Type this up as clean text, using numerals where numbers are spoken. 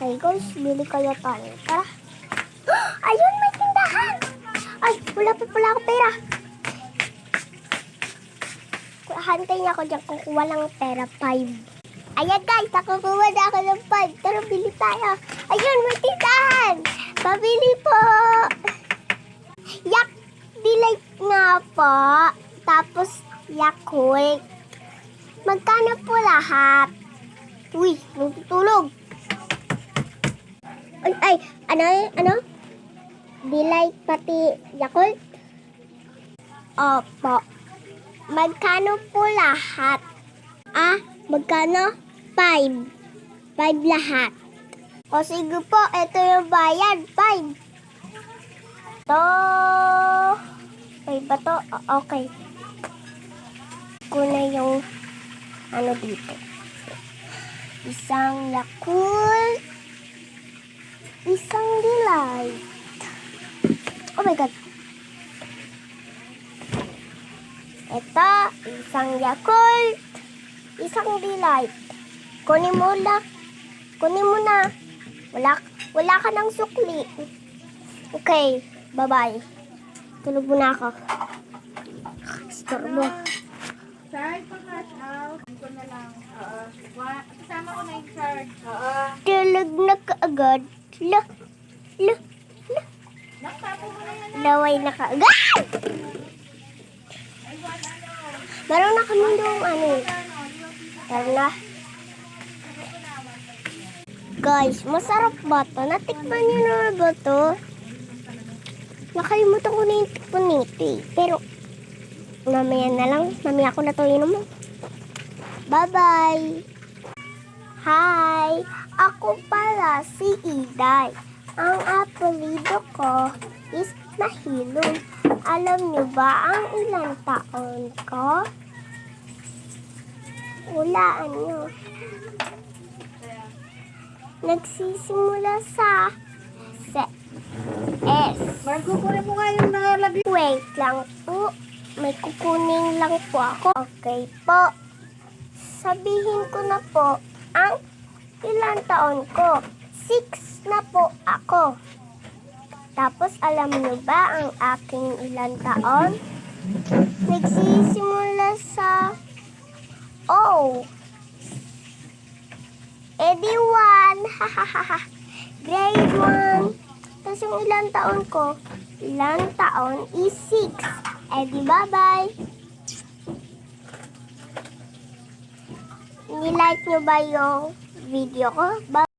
Okay guys, bili kaya tayo. Tara. Ayun, may tindahan. Ay, wala pa pala ako pera. Hantayin ako dyan, kukuha lang pera, 5. Ayan guys, nakukuha na ako ng 5. Tara, bili tayo. Ayun, may tindahan. Pabili po. Yak, Delight nga po. Tapos, Yakult. Magkano po lahat? Uy, natutulog. Ay, ano? Delight pati Yakult? Opo. Magkano po lahat? Magkano? 5. 5 lahat. O sige po, ito yung bayad. 5. To. 5 ba to? Okay. Kuna yung ano dito. Isang Yakult. Isang Delight. Oh my God. Ito, isang Yakult. Isang Delight. Kunin mo na. Wala ka ng sukli. Okay, bye-bye. Tulog muna ako. Storbo. Charge pa cash out. Ito na lang. Kasama ko na yung charge. Tulog na kaagad. Nagtapo mo na yan. Laway na kaagad. Meron na kami doon Tara na. Guys, masarap ba to? Natikman niyo na ba to? Nakalimutan ko na yung tikman nito eh. Pero, mamaya na lang. Mamaya ako na to inom. Bye-bye! Hi! Ako pala si Iday. Ang apelido ko is Mahilong. Alam niyo ba ang ilang taon ko? Hulaan niyo. Nagsisimula sa S. Margo, kunin mo nga yung nalagay. Wait lang po. May kukunin lang po ako. Okay po. Sabihin ko na po ang ilang taon ko. 6 na po ako. Tapos alam niyo ba ang aking ilang taon? Nagsisimula sa O. Edi 1. Grade 1. Tapos yung ilang taon ko, ilang taon is 6. Edi bye-bye. Nilike nyo ba yung video ko? Bye.